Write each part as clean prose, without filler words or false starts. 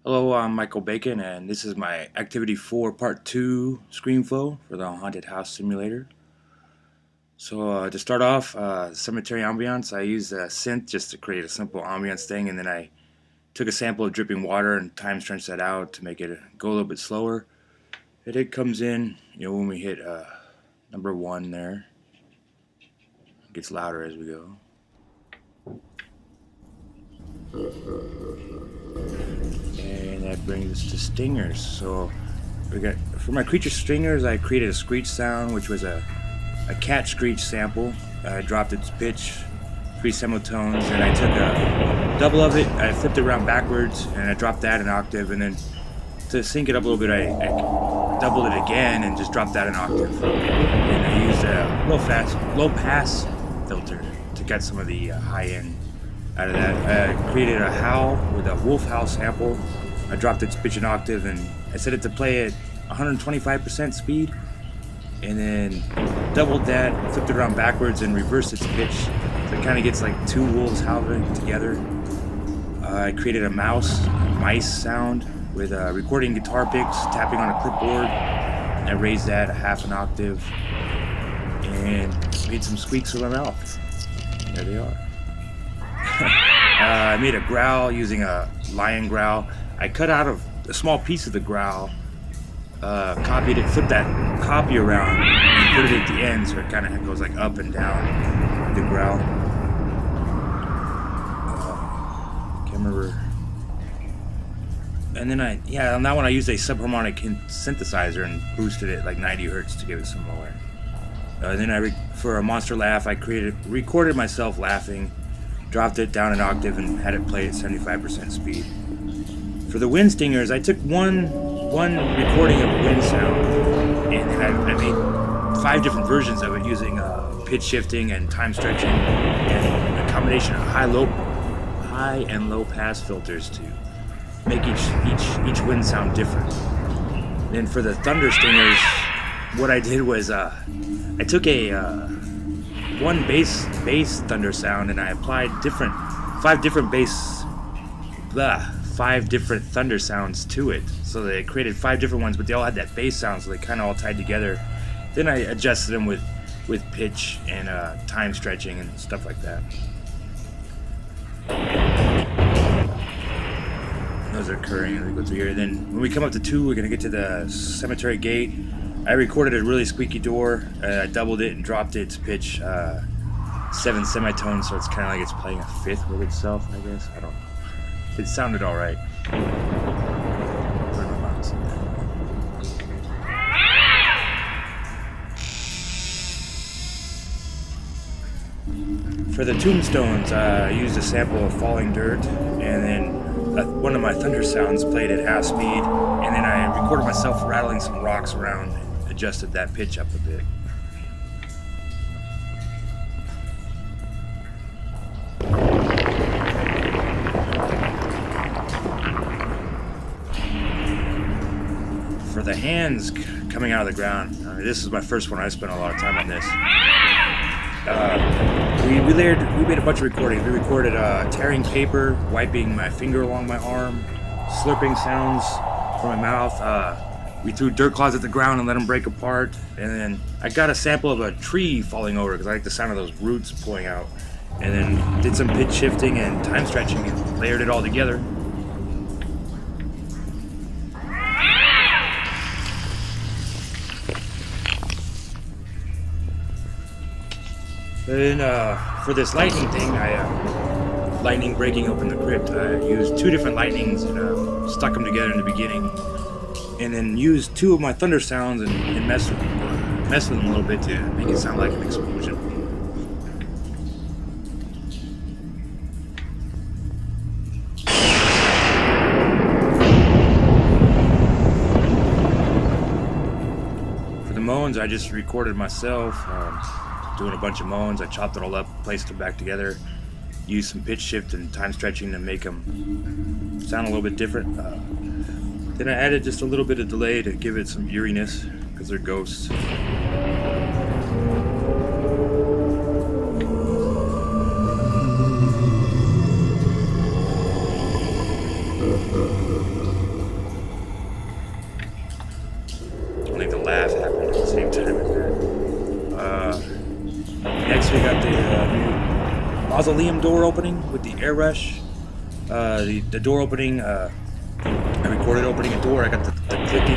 Hello, I'm Michael Bacon, and this is my Activity 4 Part 2 ScreenFlow for the Haunted House Simulator. So to start off, cemetery ambiance, I used a synth just to create a simple ambiance thing, and then I took a sample of dripping water and time stretched that out to make it go a little bit slower. It comes in, when we hit number 1 there. It gets louder as we go. And that brings us to stingers. So for my creature stingers, I created a screech sound, which was a cat screech sample. I dropped its pitch 3 semitones, and I took a double of it, I flipped it around backwards, and I dropped that an octave, and then to sync it up a little bit, I doubled it again and just dropped that an octave. And I used a low pass filter to get some of the high end out of that. I created a howl with a wolf howl sample. I dropped its pitch an octave, and I set it to play at 125% speed, and then doubled that, flipped it around backwards, and reversed its pitch, so it kind of gets like 2 wolves howling together. I created a mice sound with recording guitar picks, tapping on a clipboard. I raised that a half an octave, and made some squeaks with my mouth. There they are. I made a growl using a lion growl. I cut out a small piece of the growl, copied it, flipped that copy around, and put it at the end so it kind of goes like up and down the growl. Can't remember. And then on that one I used a subharmonic synthesizer and boosted it like 90 hertz to give it some more. And then for a monster laugh, I recorded myself laughing, dropped it down an octave, and had it play at 75% speed. For the wind stingers, I took one recording of a wind sound, and then I made 5 different versions of it using pitch shifting and time stretching and a combination of high and low pass filters to make each wind sound different. Then for the thunder stingers, what I did was I took one bass thunder sound, and I applied 5 different thunder sounds to it. So they created 5 different ones, but they all had that bass sound, so they kind of all tied together. Then I adjusted them with pitch and time stretching and stuff like that. Those are occurring as we go through here. Then when we come up to 2, we're going to get to the cemetery gate. I recorded a really squeaky door. I doubled it and dropped its pitch 7 semitones, so it's kind of like it's playing a 5th with itself, I guess. I don't know. It sounded alright. For the tombstones, I used a sample of falling dirt, and then one of my thunder sounds played at half speed, and then I recorded myself rattling some rocks around and adjusted that pitch up a bit. For the hands coming out of the ground, this is my first one. I spent a lot of time on this. We made a bunch of recordings. We recorded tearing paper, wiping my finger along my arm, slurping sounds from my mouth. We threw dirt clods at the ground and let them break apart. And then I got a sample of a tree falling over because I like the sound of those roots pulling out. And then did some pitch shifting and time stretching and layered it all together. Then for this lightning thing, lightning breaking open the crypt, I used 2 different lightnings and stuck them together in the beginning, and then used 2 of my thunder sounds and messed with them a little bit to make it sound like an explosion. For the moans, I just recorded myself. Doing a bunch of moans. I chopped it all up, placed them back together, used some pitch shift and time stretching to make them sound a little bit different. Then I added just a little bit of delay to give it some eeriness, because they're ghosts. mausoleum door opening with the air rush. The door opening, I recorded opening a door. I got the clicking.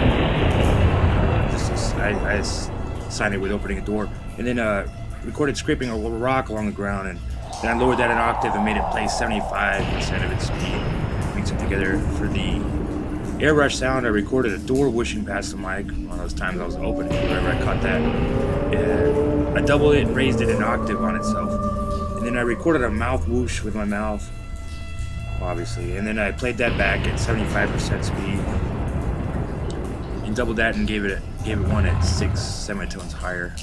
I signed it with opening a door, and then recorded scraping a rock along the ground, and then I lowered that an octave and made it play 75% of its speed. Mixed it together. For the air rush sound, I recorded a door whooshing past the mic. One of those times I was opening, whenever I caught that. And I doubled it and raised it an octave on itself. And then I recorded a mouth whoosh with my mouth, obviously. And then I played that back at 75% speed. And doubled that and gave it one at 6 semitones higher.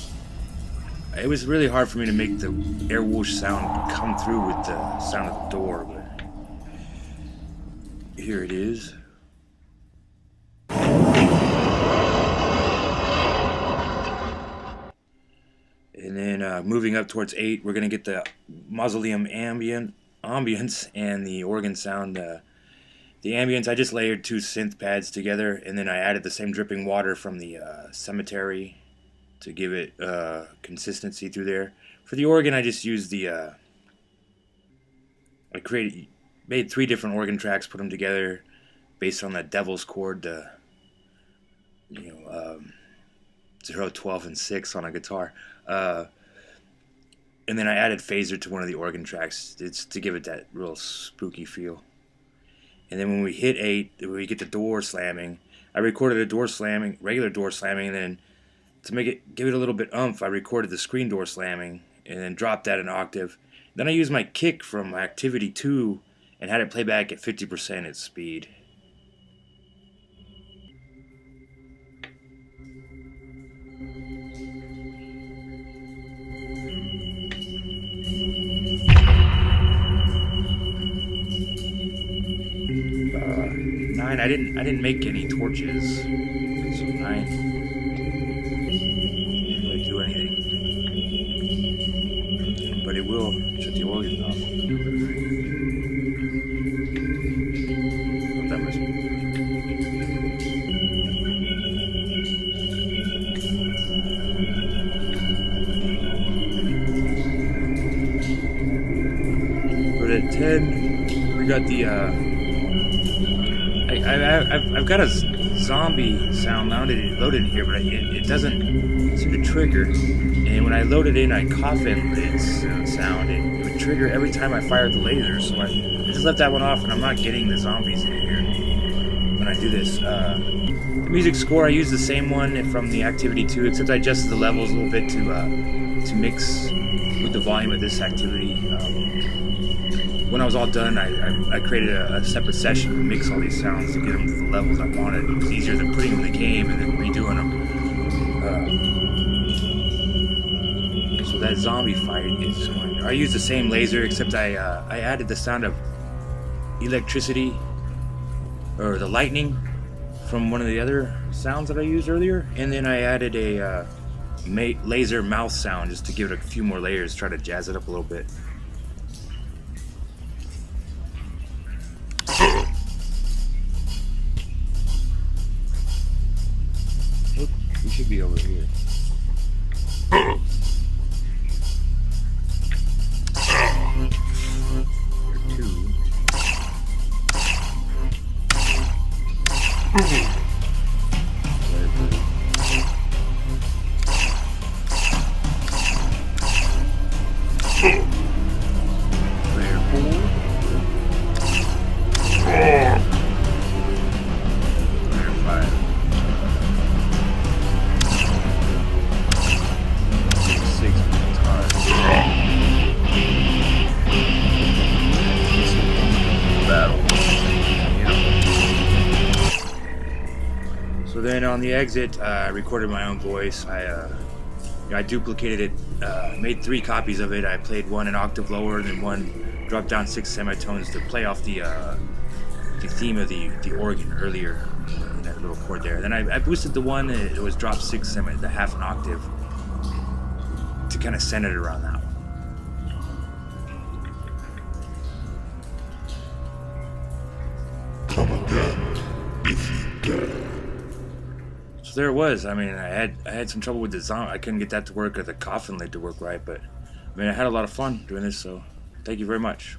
It was really hard for me to make the air whoosh sound come through with the sound of the door, but here it is. And then moving up towards 8, we're going to get the mausoleum ambience and the organ sound. The ambience, I just layered 2 synth pads together, and then I added the same dripping water from the cemetery to give it consistency through there. For the organ, I just used the made 3 different organ tracks, put them together based on that Devil's chord, 0, 12, and 6 on a guitar. And then I added phaser to one of the organ tracks. It's to give it that real spooky feel. And then when we hit 8, we get the door slamming. I recorded a door slamming, regular door slamming, and then to give it a little bit oomph, I recorded the screen door slamming and then dropped that an octave. Then I used my kick from Activity 2 and had it play back at 50% its speed. I didn't make any torches, so 9. Didn't really do anything, but it will shut the organ off. Not that much. But at 10, we got the I've got a zombie sound loaded in here, but it doesn't seem to trigger. And when I load it in, I coffin its sound. It would trigger every time I fired the laser. So I just left that one off, and I'm not getting the zombies in here when I do this. The music score, I used the same one from the Activity 2, except I adjusted the levels a little bit to mix with the volume of this activity. When I was all done, I created a separate session to mix all these sounds to get them to the levels I wanted. It was easier than putting them in the game and then redoing them. So that zombie fight is going. I used the same laser, except I added the sound of electricity or the lightning from one of the other sounds that I used earlier, and then I added a laser mouth sound just to give it a few more layers, try to jazz it up a little bit. We should be over here. So then on the exit, I recorded my own voice. I duplicated it, made 3 copies of it. I played one an octave lower, and then one dropped down 6 semitones to play off the theme of the organ earlier in that little chord there. Then I boosted the one that it was dropped 6 semitones, the half an octave, to kind of center it around that one. So there it was. I mean, I had some trouble with the zombie. I couldn't get that to work or the coffin lid to work right, but I mean, I had a lot of fun doing this, so Thank you very much.